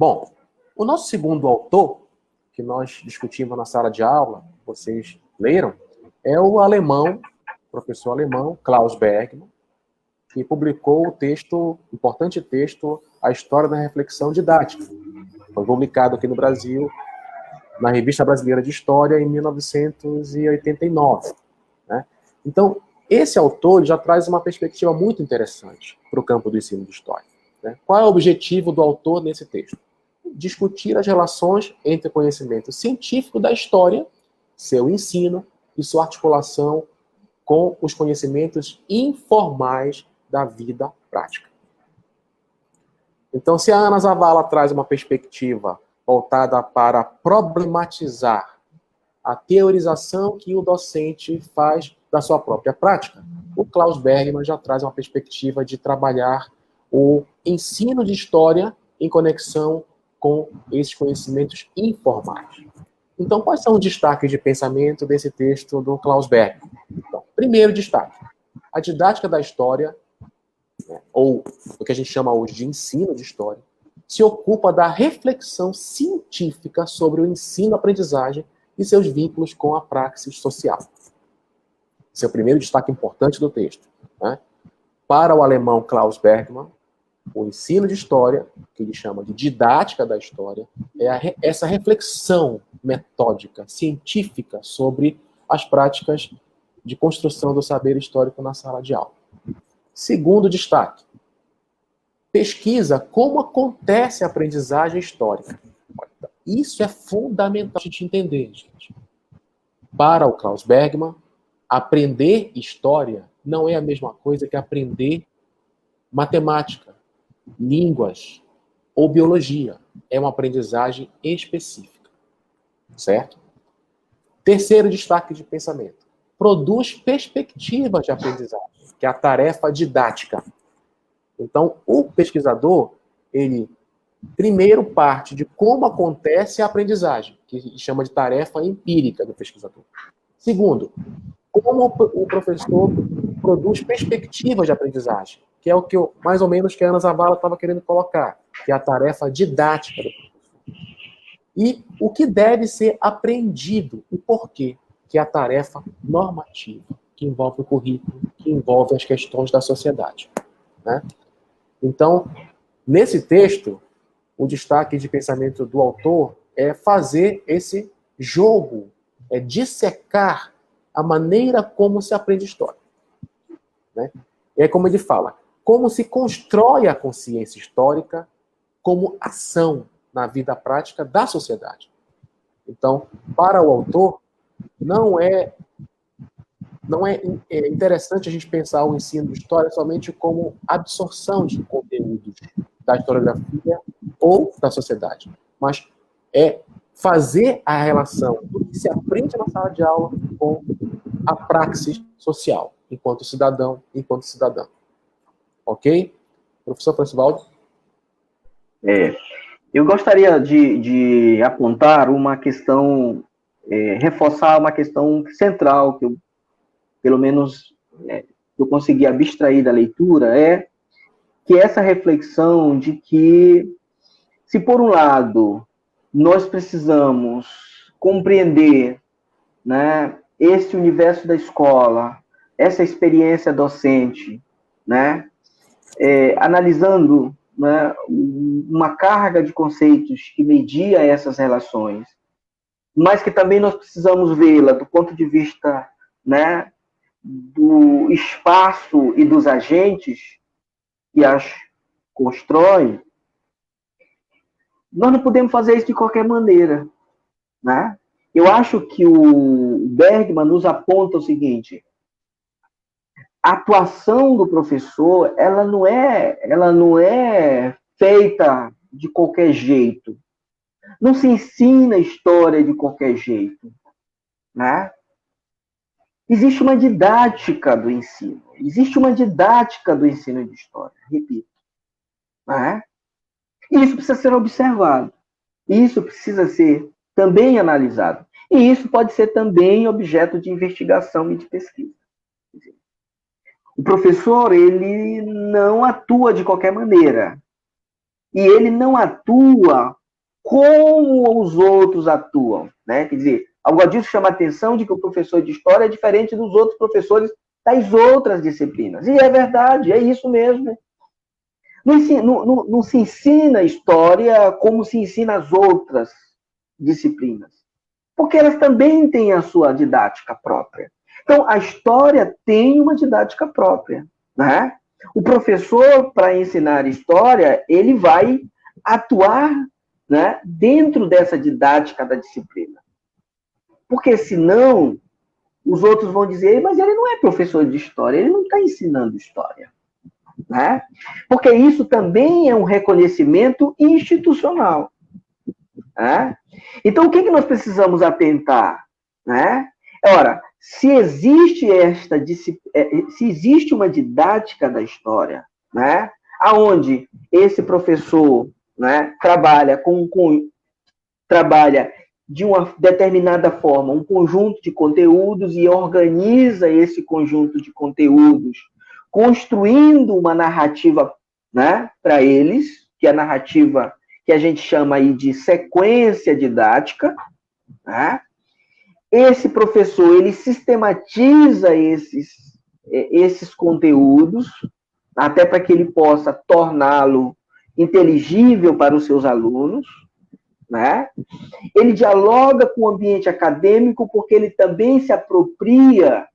Bom, o nosso segundo autor, que nós discutimos na sala de aula, vocês leram, é o alemão, professor alemão, Klaus Bergmann, que publicou o texto, importante texto, A História da Reflexão Didática. Foi publicado aqui no Brasil, na Revista Brasileira de História, em 1989. Né? Então, esse autor já traz uma perspectiva muito interessante para o campo do ensino de história. Né? Qual é o objetivo do autor nesse texto? Discutir as relações entre o conhecimento científico da história, seu ensino e sua articulação com os conhecimentos informais da vida prática. Então, se a Ana Zavala traz uma perspectiva voltada para problematizar a teorização que o docente faz da sua própria prática, o Klaus Bergmann já traz uma perspectiva de trabalhar o ensino de história em conexão com esses conhecimentos informais. Então, quais são os destaques de pensamento desse texto do Klaus Bergmann? Então, primeiro destaque, a didática da história, né, ou o que a gente chama hoje de ensino de história, se ocupa da reflexão científica sobre o ensino-aprendizagem e seus vínculos com a praxis social. Esse é o primeiro destaque importante do texto. Né? Para o alemão Klaus Bergmann, o ensino de história, que ele chama de didática da história, é essa reflexão metódica, científica, sobre as práticas de construção do saber histórico na sala de aula. Segundo destaque, pesquisa como acontece a aprendizagem histórica. Isso é fundamental a gente entender, gente. Para o Klaus Bergmann, aprender história não é a mesma coisa que aprender matemática, línguas ou biologia. É uma aprendizagem específica. Certo? Terceiro destaque de pensamento. Produz perspectivas de aprendizagem, que é a tarefa didática. Então, o pesquisador, ele primeiro parte de como acontece a aprendizagem, que chama de tarefa empírica do pesquisador. Segundo, como o professor produz perspectivas de aprendizagem, que é o que mais ou menos que a Ana Zavala estava querendo colocar, que é a tarefa didática do professor. E o que deve ser aprendido e por quê, que é a tarefa normativa, que envolve o currículo, que envolve as questões da sociedade. Né? Então, nesse texto, o destaque de pensamento do autor é fazer esse jogo, é dissecar a maneira como se aprende história. Né? É como ele fala, como se constrói a consciência histórica como ação na vida prática da sociedade. Então, para o autor, não é interessante a gente pensar o ensino de história somente como absorção de conteúdos da historiografia ou da sociedade, mas é fazer a relação do que se aprende na sala de aula com a praxis social, enquanto cidadão, enquanto cidadã. Ok? Professor Francivaldo? Eu gostaria de apontar uma questão, reforçar uma questão central, que eu, pelo menos, eu consegui abstrair da leitura, é que essa reflexão de que, se por um lado, nós precisamos compreender, né, esse universo da escola, essa experiência docente, né, analisando, né, uma carga de conceitos que media essas relações, mas que também nós precisamos vê-la do ponto de vista, né, do espaço e dos agentes que as constroem. Nós não podemos fazer isso de qualquer maneira. Né? Eu acho que o Bergmann nos aponta o seguinte: a atuação do professor, ela não é feita de qualquer jeito. Não se ensina história de qualquer jeito. Né? Existe uma didática do ensino. Existe uma didática do ensino de história, repito. Né? E isso precisa ser observado. Isso precisa ser também analisado. E isso pode ser também objeto de investigação e de pesquisa. O professor, ele não atua de qualquer maneira. e ele não atua como os outros atuam, né? Quer dizer, algo disso chama a atenção de que o professor de história é diferente dos outros professores das outras disciplinas. E é verdade, é isso mesmo. Não se ensina história como se ensina as outras disciplinas, porque elas também têm a sua didática própria. Então, a história tem uma didática própria, né? O professor, para ensinar história, ele vai atuar, né, dentro dessa didática da disciplina. Porque senão, os outros vão dizer, mas ele não é professor de história, ele não está ensinando história. Né? Porque isso também é um reconhecimento institucional. Né? Então, o que nós precisamos atentar? Né? Ora, se existe uma didática da história, né, aonde esse professor, né, trabalha de uma determinada forma um conjunto de conteúdos e organiza esse conjunto de conteúdos, construindo uma narrativa, né, para eles, que é a narrativa que a gente chama aí de sequência didática, né? Esse professor, ele sistematiza esses conteúdos, até para que ele possa torná-lo inteligível para os seus alunos, né? Ele dialoga com o ambiente acadêmico, porque ele também se apropria,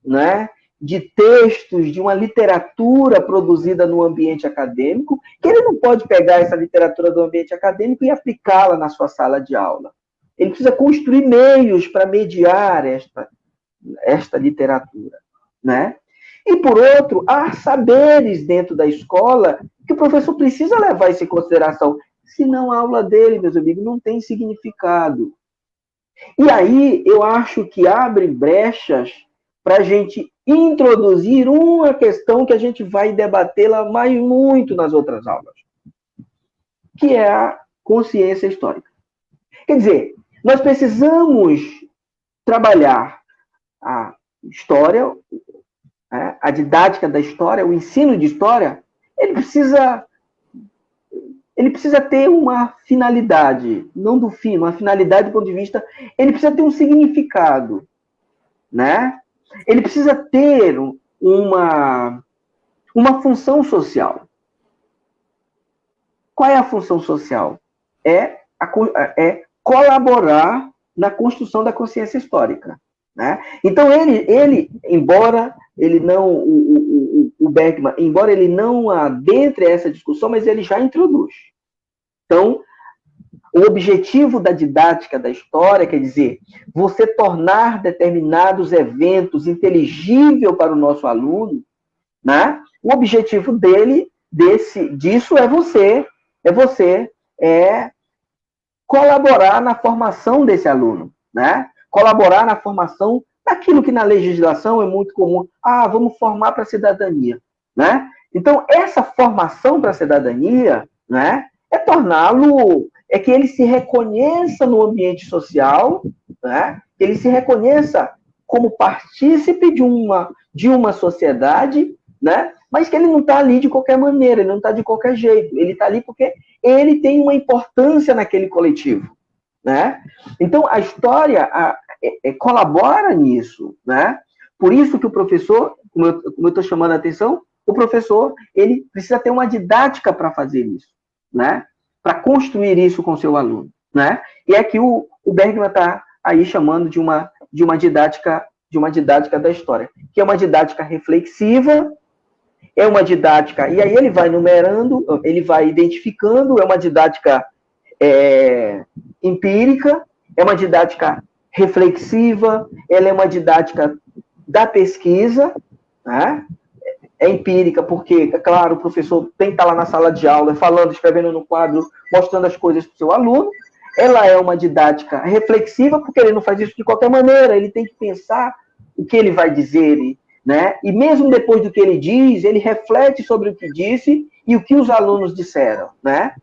né, de textos, de uma literatura produzida no ambiente acadêmico, que ele não pode pegar essa literatura do ambiente acadêmico e aplicá-la na sua sala de aula. Ele precisa construir meios para mediar esta literatura, né? E, por outro, há saberes dentro da escola que o professor precisa levar isso em consideração, senão a aula dele, meus amigos, não tem significado. E aí, eu acho que abre brechas para a gente introduzir uma questão que a gente vai debatê-la mais muito nas outras aulas, que é a consciência histórica. Quer dizer, nós precisamos trabalhar a história, a didática da história, o ensino de história, ele precisa ter uma finalidade, não do fim, uma finalidade do ponto de vista, ele precisa ter um significado, né? Ele precisa ter uma função social. Qual é a função social? É colaborar na construção da consciência histórica, né? Então, ele embora ele não, o Bergman, embora ele não adentre essa discussão, mas ele já introduz. Então, o objetivo da didática da história, quer dizer, você tornar determinados eventos inteligível para o nosso aluno, né? O objetivo disso é você colaborar na formação desse aluno, né? Colaborar na formação daquilo que na legislação é muito comum. Vamos formar para a cidadania, né? Então, essa formação para a cidadania, né, é torná-lo, é que ele se reconheça no ambiente social, né? Ele se reconheça como partícipe de uma sociedade, né? Mas que ele não está ali de qualquer maneira, ele não está de qualquer jeito, ele está ali porque ele tem uma importância naquele coletivo, né? Então, a história colabora nisso, né? Por isso que o professor, como eu estou chamando a atenção, o professor, ele precisa ter uma didática para fazer isso, né? Para construir isso com o seu aluno, né? E é que o Bergman está aí chamando de uma didática da história, que é uma didática reflexiva, é uma didática, e aí ele vai numerando, ele vai identificando, é uma didática empírica, é uma didática reflexiva, ela é uma didática da pesquisa, né? É empírica, porque, é claro, o professor tem que estar lá na sala de aula, falando, escrevendo no quadro, mostrando as coisas para o seu aluno. Ela é uma didática reflexiva, porque ele não faz isso de qualquer maneira, ele tem que pensar o que ele vai dizer, né? E mesmo depois do que ele diz, ele reflete sobre o que disse e o que os alunos disseram, né?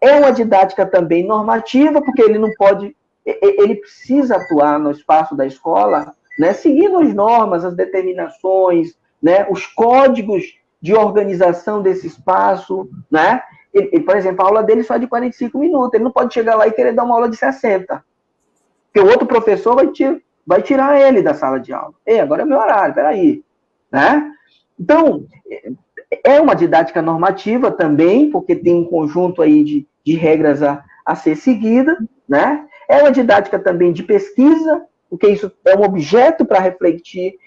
É uma didática também normativa, porque ele precisa atuar no espaço da escola, né, seguindo as normas, as determinações, né, os códigos de organização desse espaço, né? Por exemplo, a aula dele só é de 45 minutos. Ele não pode chegar lá e querer dar uma aula de 60. Porque o outro professor vai tirar ele da sala de aula. Ei, agora é meu horário, peraí. Né? Então, é uma didática normativa também, porque tem um conjunto aí de regras a ser seguida, né? É uma didática também de pesquisa, porque isso é um objeto para refletir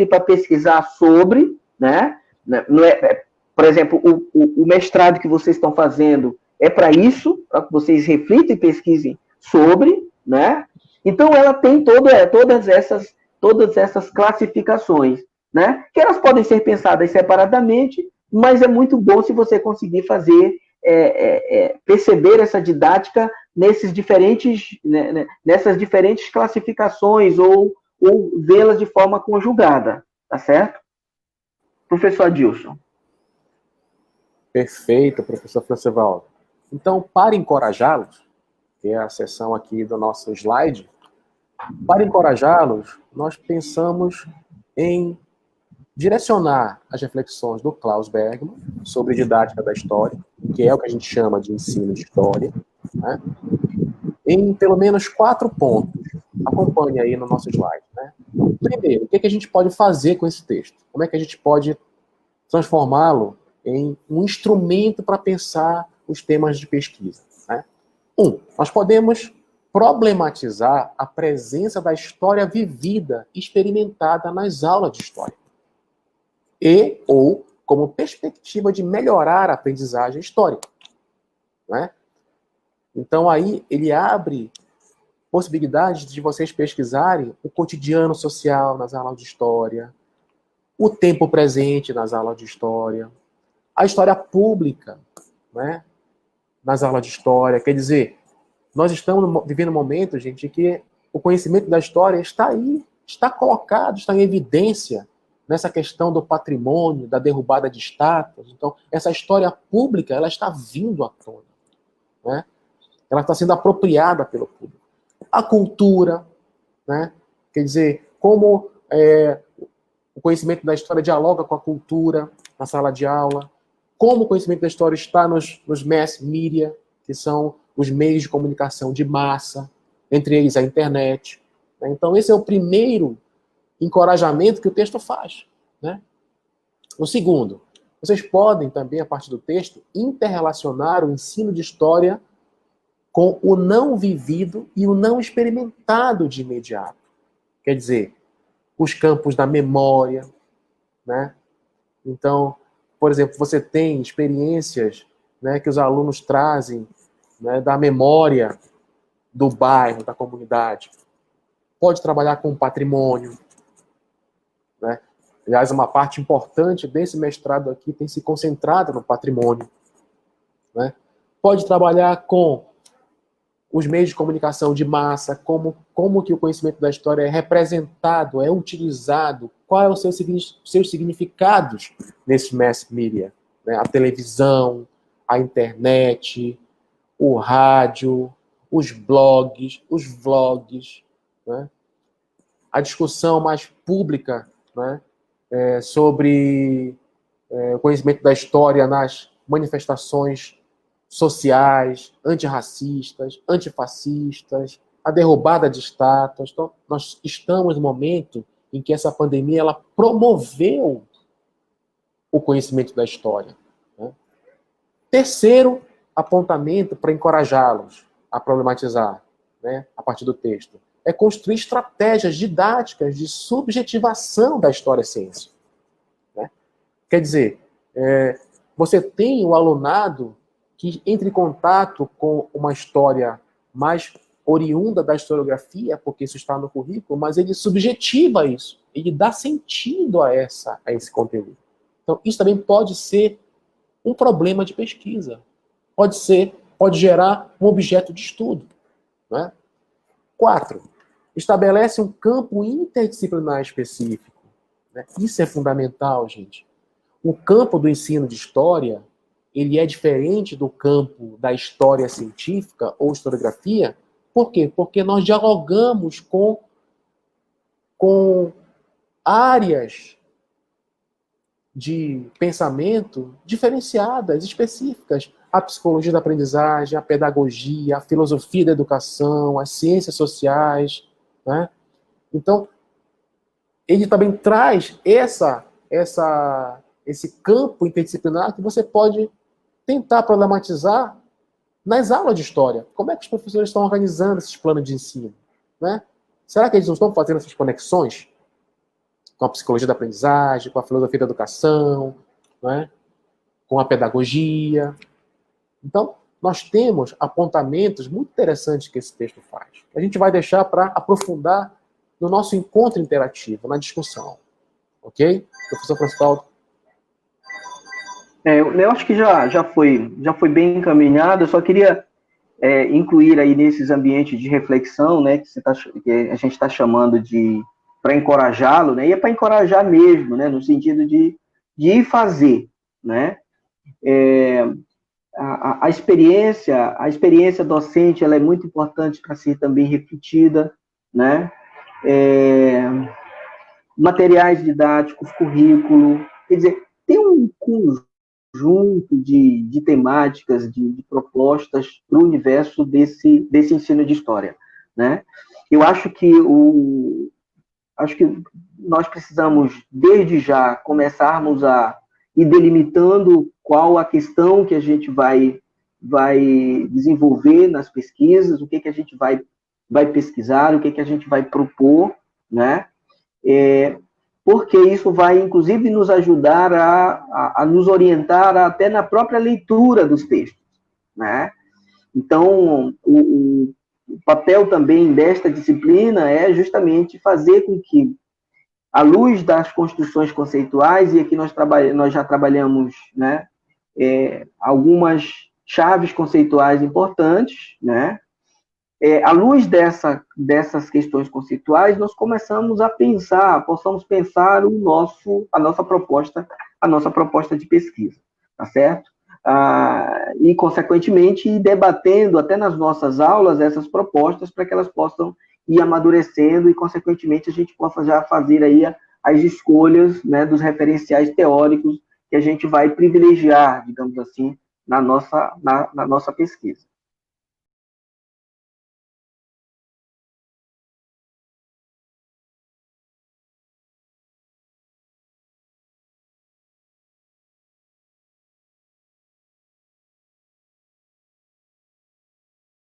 e para pesquisar sobre, né? Não é, por exemplo, o mestrado que vocês estão fazendo é para isso, para que vocês reflitam e pesquisem sobre, né? Então, ela tem todas essas classificações, né? Que elas podem ser pensadas separadamente, mas é muito bom se você conseguir fazer, perceber essa didática nessas diferentes classificações ou vê-las de forma conjugada, tá certo? Professor Adilson. Perfeito, professor Francevaldo. Então, para encorajá-los, que é a seção aqui do nosso slide, para encorajá-los, nós pensamos em direcionar as reflexões do Klaus Bergmann sobre didática da história, que é o que a gente chama de ensino de história, né? Em pelo menos 4 pontos. Acompanhe aí no nosso slide. Né? Primeiro, o que a gente pode fazer com esse texto? Como é que a gente pode transformá-lo em um instrumento para pensar os temas de pesquisa? Né? Nós podemos problematizar a presença da história vivida, experimentada nas aulas de história. Ou como perspectiva de melhorar a aprendizagem histórica. Né? Então, aí, ele abre possibilidades de vocês pesquisarem o cotidiano social nas aulas de história, o tempo presente nas aulas de história, a história pública, né, nas aulas de história. Quer dizer, nós estamos vivendo um momento, gente, em que o conhecimento da história está aí, está colocado, está em evidência nessa questão do patrimônio, da derrubada de estátuas. Então, essa história pública, ela está vindo à tona, né? Ela está sendo apropriada pelo público. A cultura, né? Quer dizer, como o conhecimento da história dialoga com a cultura na sala de aula, como o conhecimento da história está nos mass media, que são os meios de comunicação de massa, entre eles a internet. Né? Então, esse é o primeiro encorajamento que o texto faz. Né? O segundo, vocês podem também, a partir do texto, interrelacionar o ensino de história com o não vivido e o não experimentado de imediato. Quer dizer, os campos da memória, né? Então, por exemplo, você tem experiências, né, que os alunos trazem, né, da memória do bairro, da comunidade. Pode trabalhar com patrimônio, né? Aliás, uma parte importante desse mestrado aqui tem se concentrado no patrimônio, né? Pode trabalhar com os meios de comunicação de massa, como que o conhecimento da história é representado, é utilizado, qual é o seus significados nesse mass media, né? A televisão, a internet, o rádio, os blogs, os vlogs, né? A discussão mais pública, né? Sobre o conhecimento da história nas manifestações sociais, antirracistas, antifascistas, a derrubada de estátuas. Então, nós estamos no momento em que essa pandemia ela promoveu o conhecimento da história. Né? Terceiro apontamento para encorajá-los a problematizar, né, a partir do texto, é construir estratégias didáticas de subjetivação da história-ciência. Né? Quer dizer, você tem o alunado que entra em contato com uma história mais oriunda da historiografia, porque isso está no currículo, mas ele subjetiva isso, ele dá sentido a esse conteúdo. Então, isso também pode ser um problema de pesquisa. Pode gerar um objeto de estudo. Né? 4. Estabelece um campo interdisciplinar específico. Né? Isso é fundamental, gente. O campo do ensino de história, ele é diferente do campo da história científica ou historiografia. Por quê? Porque nós dialogamos com áreas de pensamento diferenciadas, específicas. A psicologia da aprendizagem, a pedagogia, a filosofia da educação, as ciências sociais, né? Então, ele também traz esse campo interdisciplinar que você pode tentar problematizar nas aulas de história. Como é que os professores estão organizando esses planos de ensino? Né? Será que eles não estão fazendo essas conexões com a psicologia da aprendizagem, com a filosofia da educação, né? Com a pedagogia? Então, nós temos apontamentos muito interessantes que esse texto faz. A gente vai deixar para aprofundar no nosso encontro interativo, na discussão. Ok? Professor Francisco? Eu acho que já foi bem encaminhado. Eu só queria incluir aí nesses ambientes de reflexão, né, que a gente está chamando de para encorajá-lo, né, e é para encorajar mesmo, né, no sentido de ir fazer, né. A experiência docente, ela é muito importante para ser também refletida, né. Materiais didáticos, currículo, quer dizer, tem um conjunto de temáticas, de propostas para o universo desse ensino de história, né? Eu acho que nós precisamos, desde já, começarmos a ir delimitando qual a questão que a gente vai desenvolver nas pesquisas, o que a gente vai pesquisar, o que a gente vai propor, né? Porque isso vai, inclusive, nos ajudar a nos orientar até na própria leitura dos textos, né? Então, o papel também desta disciplina é justamente fazer com que, à luz das construções conceituais, e aqui nós já trabalhamos, né, algumas chaves conceituais importantes, né? À luz dessas questões conceituais, nós possamos pensar a nossa proposta de pesquisa, tá certo? E, consequentemente, ir debatendo até nas nossas aulas essas propostas para que elas possam ir amadurecendo e, consequentemente, a gente possa já fazer aí as escolhas, né, dos referenciais teóricos que a gente vai privilegiar, digamos assim, na nossa pesquisa.